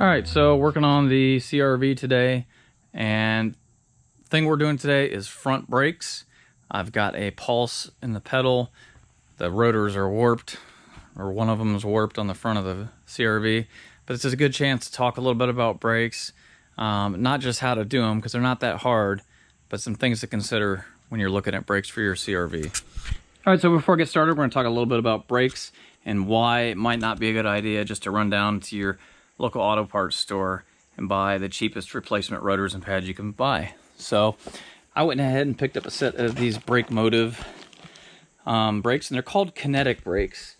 Alright, so working on the CRV today, and the thing we're doing today is front brakes. I've got a pulse in the pedal. The rotors are warped, or one of them is warped on the front of the CRV. But it's just a good chance to talk a little bit about brakes. Not just how to do them, because they're not that hard, but some things to consider when you're looking at brakes for your CRV. Alright, so before I get started, we're going to talk a little bit about brakes and why it might not be a good idea just to run down to your local auto parts store and buy the cheapest replacement rotors and pads you can buy. So I went ahead and picked up a set of these brake motive brakes, and they're called Kinetic brakes.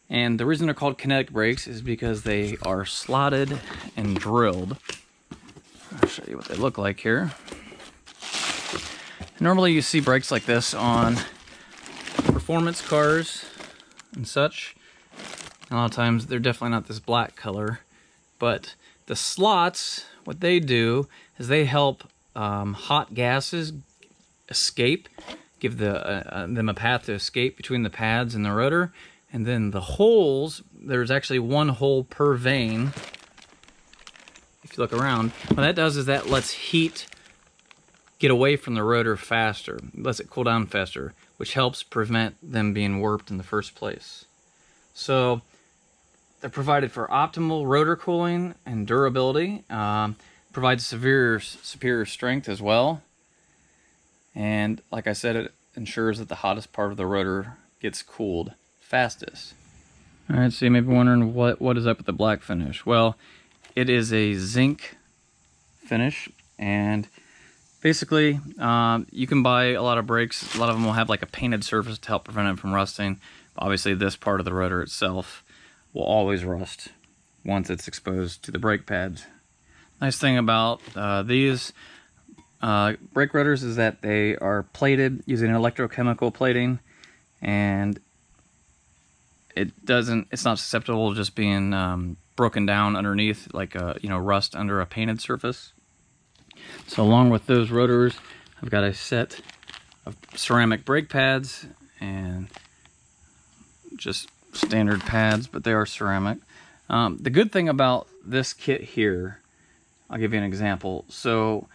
And the reason they're called Kinetic brakes is because they are slotted and drilled. I'll show you what they look like here. Normally you see brakes like this on performance cars and such. A lot of times they're definitely not this black color. But the slots, what they do is they help hot gases escape, give them a path to escape between the pads and the rotor. And then the holes, there's actually one hole per vane. If you look around, what that does is that lets heat get away from the rotor faster, lets it cool down faster, which helps prevent them being warped in the first place. So they're provided for optimal rotor cooling and durability. Provides superior strength as well. And like I said, it ensures that the hottest part of the rotor gets cooled fastest. Alright, so you may be wondering what is up with the black finish. Well, it is a zinc finish, and basically you can buy a lot of brakes. A lot of them will have like a painted surface to help prevent them from rusting. Obviously this part of the rotor itself will always rust once it's exposed to the brake pads. Nice thing about these brake rotors is that they are plated using electrochemical plating, and it's not susceptible to just being broken down underneath like rust under a painted surface. So along with those rotors, I've got a set of ceramic brake pads and just standard pads, but they are ceramic. The good thing about this kit here, I'll give you an example. So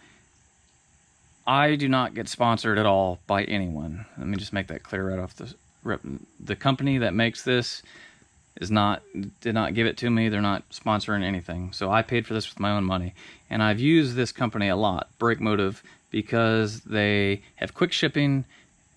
I do not get sponsored at all by anyone. Let me just make that clear right off the rip. The company that makes this did not give it to me. They're not sponsoring anything. So I paid for this with my own money. And I've used this company a lot, Brake Motive, because they have quick shipping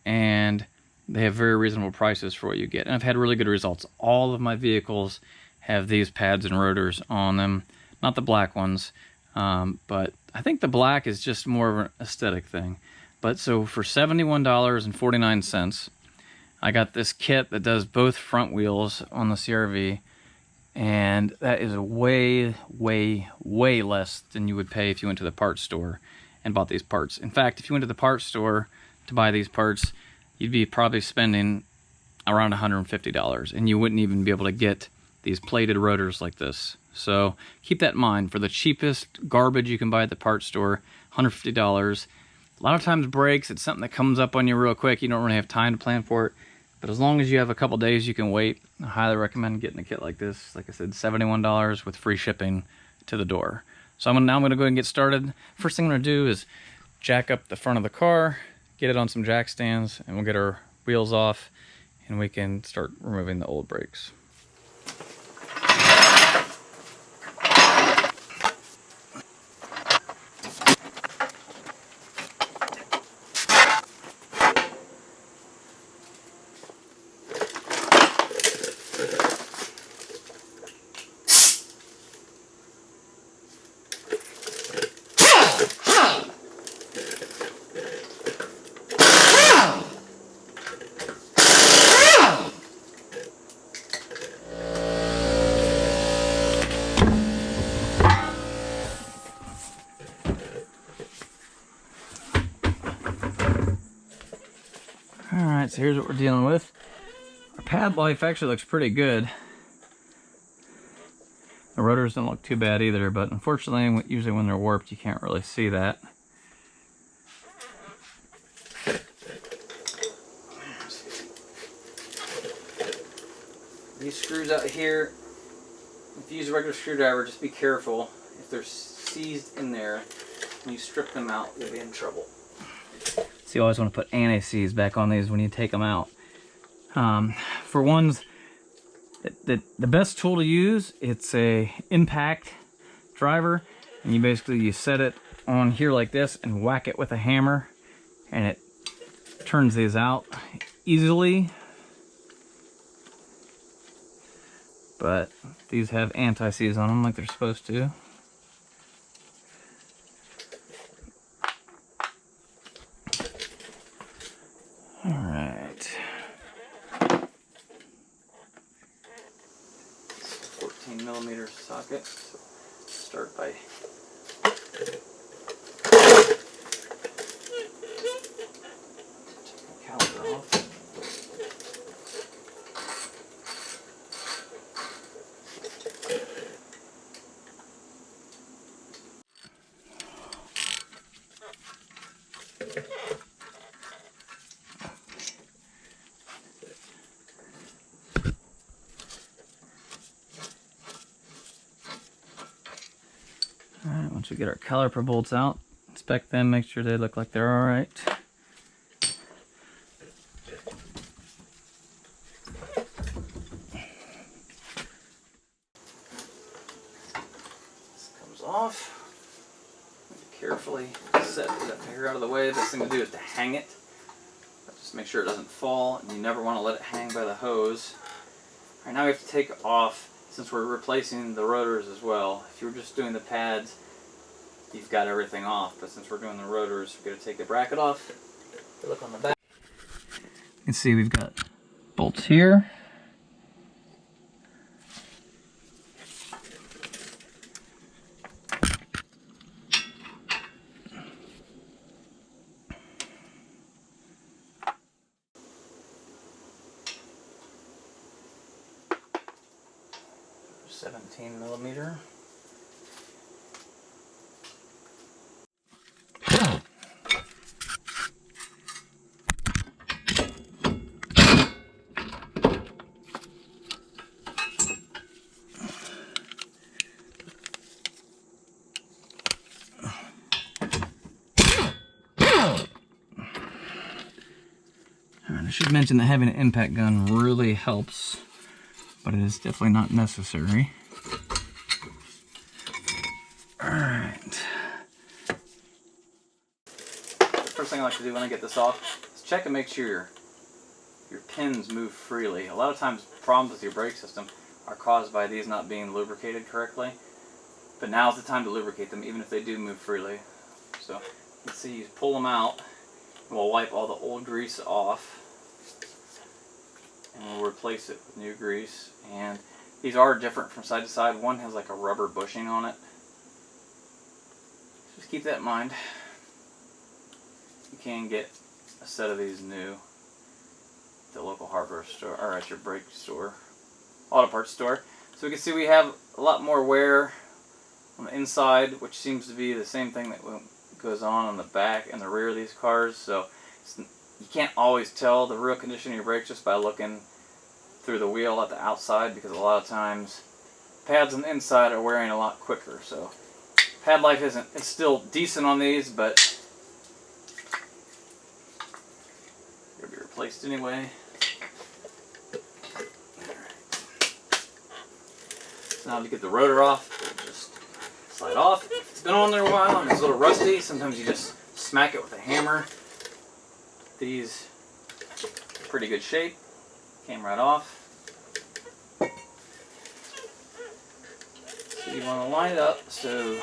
and they have very reasonable prices for what you get. And I've had really good results. All of my vehicles have these pads and rotors on them. Not the black ones, but I think the black is just more of an aesthetic thing. But so for $71.49, I got this kit that does both front wheels on the CRV. And that is way, way, way less than you would pay if you went to the parts store and bought these parts. In fact, if you went to the parts store to buy these parts, you'd be probably spending around $150, and you wouldn't even be able to get these plated rotors like this. So keep that in mind. For the cheapest garbage you can buy at the parts store, $150. A lot of times brakes, it's something that comes up on you real quick. You don't really have time to plan for it. But as long as you have a couple days you can wait, I highly recommend getting a kit like this. Like I said, $71 with free shipping to the door. So now I'm going to go ahead and get started. First thing I'm going to do is jack up the front of the car, get it on some jack stands, and we'll get our wheels off and we can start removing the old brakes. Alright, so here's what we're dealing with. Our pad life actually looks pretty good. The rotors don't look too bad either, but unfortunately, usually when they're warped, you can't really see that. These screws out here, if you use a regular screwdriver, just be careful. If they're seized in there, when you strip them out, you'll be in trouble. So you always want to put anti-seize back on these when you take them out. For ones, the best tool to use, it's a impact driver, and you set it on here like this and whack it with a hammer, and it turns these out easily. But these have anti-seize on them like they're supposed to. All right. 14mm socket. So start by taking the caliper off. Alright, once we get our caliper bolts out, inspect them, make sure they look like they're alright. This comes off. Carefully set that hair out of the way. The best thing to do is to hang it. Just make sure it doesn't fall, and you never want to let it hang by the hose. Alright, now we have to take off, since we're replacing the rotors as well. If you were just doing the pads, you've got everything off, but since we're doing the rotors, we're going to take the bracket off. Look on the back. You can see we've got bolts here. $17mm. I should mention that having an impact gun really helps, but it is definitely not necessary. Alright. The first thing I like to do when I get this off is check and make sure your pins move freely. A lot of times problems with your brake system are caused by these not being lubricated correctly, but now's the time to lubricate them even if they do move freely. So let's see, you pull them out and we'll wipe all the old grease off. And we'll replace it with new grease. And these are different from side to side. One has like a rubber bushing on it. Just keep that in mind. You can get a set of these new at the local hardware store, or at your brake store, auto parts store. So we can see we have a lot more wear on the inside, which seems to be the same thing that goes on the back and the rear of these cars. So you can't always tell the real condition of your brakes just by looking through the wheel at the outside, because a lot of times pads on the inside are wearing a lot quicker. So pad life it's still decent on these, but they'll be replaced anyway. So now to get the rotor off, we'll just slide off. If it's been on there a while and it's a little rusty, sometimes you just smack it with a hammer. These are pretty good shape. Came right off. So you want to line it up so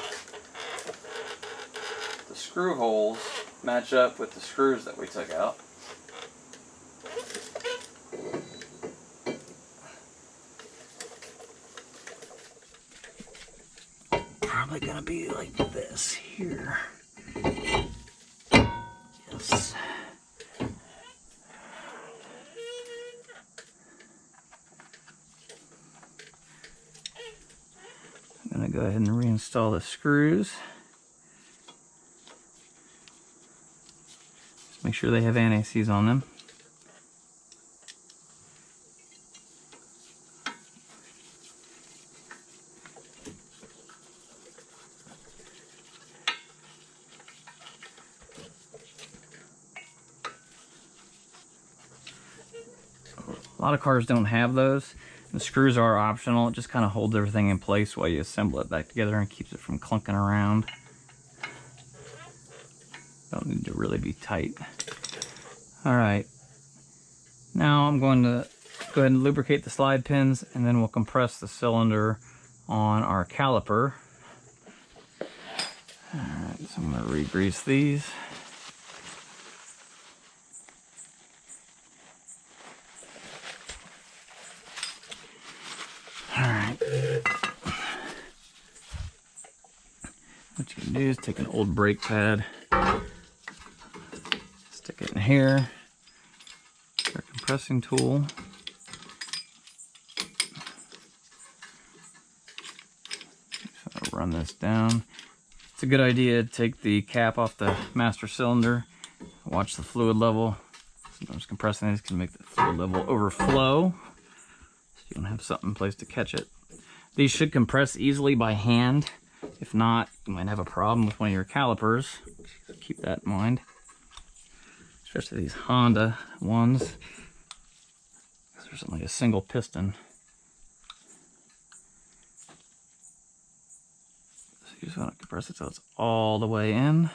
the screw holes match up with the screws that we took out. Probably gonna be like this here. Yes. I'm going to go ahead and reinstall the screws. Just make sure they have anti-seize on them. A lot of cars don't have those. The screws are optional. It just kind of holds everything in place while you assemble it back together and keeps it from clunking around. Don't need to really be tight. Alright, now I'm going to go ahead and lubricate the slide pins, and then we'll compress the cylinder on our caliper. Alright, so I'm going to re-grease these. Alright. What you can do is take an old brake pad, stick it in here, our compressing tool. So I'll run this down. It's a good idea to take the cap off the master cylinder, watch the fluid level. Sometimes compressing these can make the fluid level overflow, so you don't have something in place to catch it. These should compress easily by hand. If not, you might have a problem with one of your calipers. So keep that in mind. Especially these Honda ones, because there's only a single piston. So you just want to compress it so it's all the way in.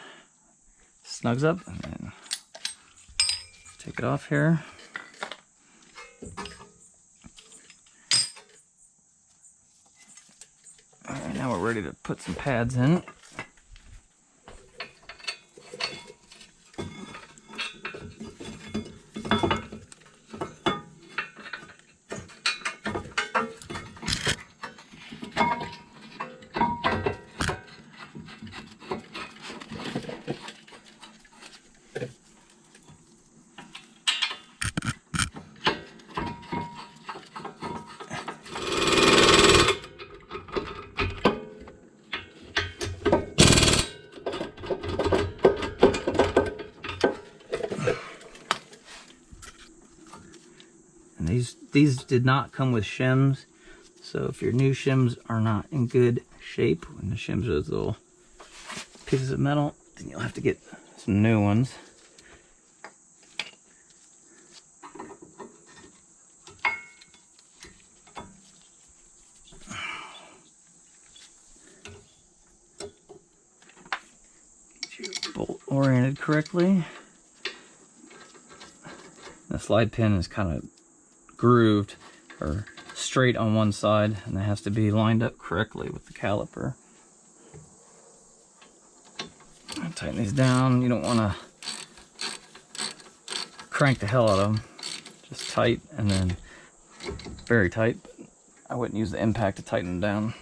Snugs up, and then take it off here. Alright, now we're ready to put some pads in. These did not come with shims, so if your new shims are not in good shape, when the shims are those little pieces of metal, then you'll have to get some new ones. Get your bolt oriented correctly. The slide pin is kind of grooved or straight on one side, and it has to be lined up correctly with the caliper. Tighten these down. You don't want to crank the hell out of them. Just tight, and then very tight. I wouldn't use the impact to tighten them down.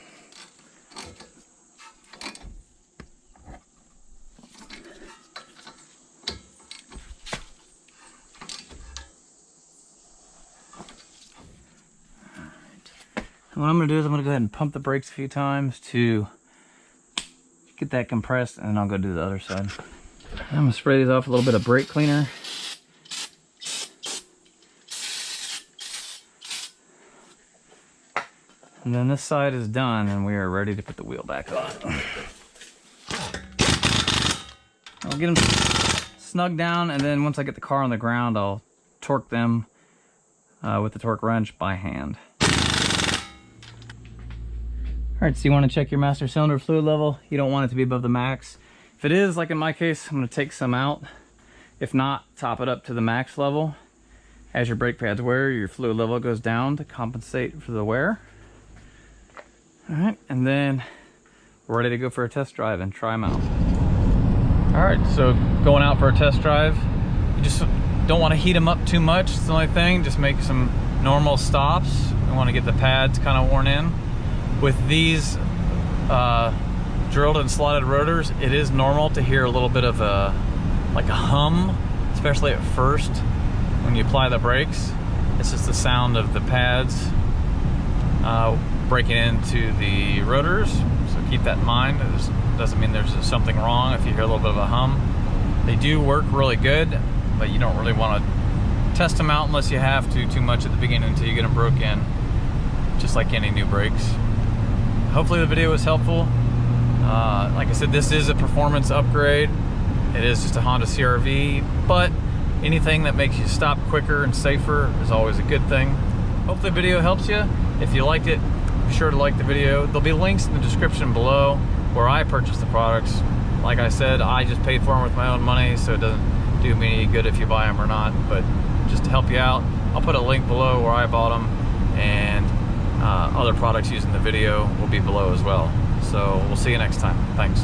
What I'm going to do is I'm going to go ahead and pump the brakes a few times to get that compressed, and then I'll go do the other side. I'm going to spray these off with a little bit of brake cleaner. And then this side is done, and we are ready to put the wheel back on. I'll get them snug down, and then once I get the car on the ground, I'll torque them with the torque wrench by hand. Alright, so you want to check your master cylinder fluid level. You don't want it to be above the max. If it is, like in my case, I'm going to take some out. If not, top it up to the max level. As your brake pads wear, your fluid level goes down to compensate for the wear. Alright, and then we're ready to go for a test drive and try them out. Alright, so going out for a test drive. You just don't want to heat them up too much. It's the only thing. Just make some normal stops. You want to get the pads kind of worn in. With these drilled and slotted rotors, it is normal to hear a little bit of a hum, especially at first when you apply the brakes. It's just the sound of the pads breaking into the rotors, so keep that in mind. It doesn't mean there's something wrong if you hear a little bit of a hum. They do work really good, but you don't really want to test them out unless you have to too much at the beginning until you get them broke in, just like any new brakes. Hopefully the video was helpful. Like I said, this is a performance upgrade. It is just a Honda CRV, but Anything that makes you stop quicker and safer is always a good thing. Hope the video helps you. If you liked it, be sure to like the video. There'll be links in the description below where I purchased the products. Like I said, I just paid for them with my own money, so it doesn't do me any good if you buy them or not. But just to help you out, I'll put a link below where I bought them, and other products used in the video will be below as well. So we'll see you next time. Thanks.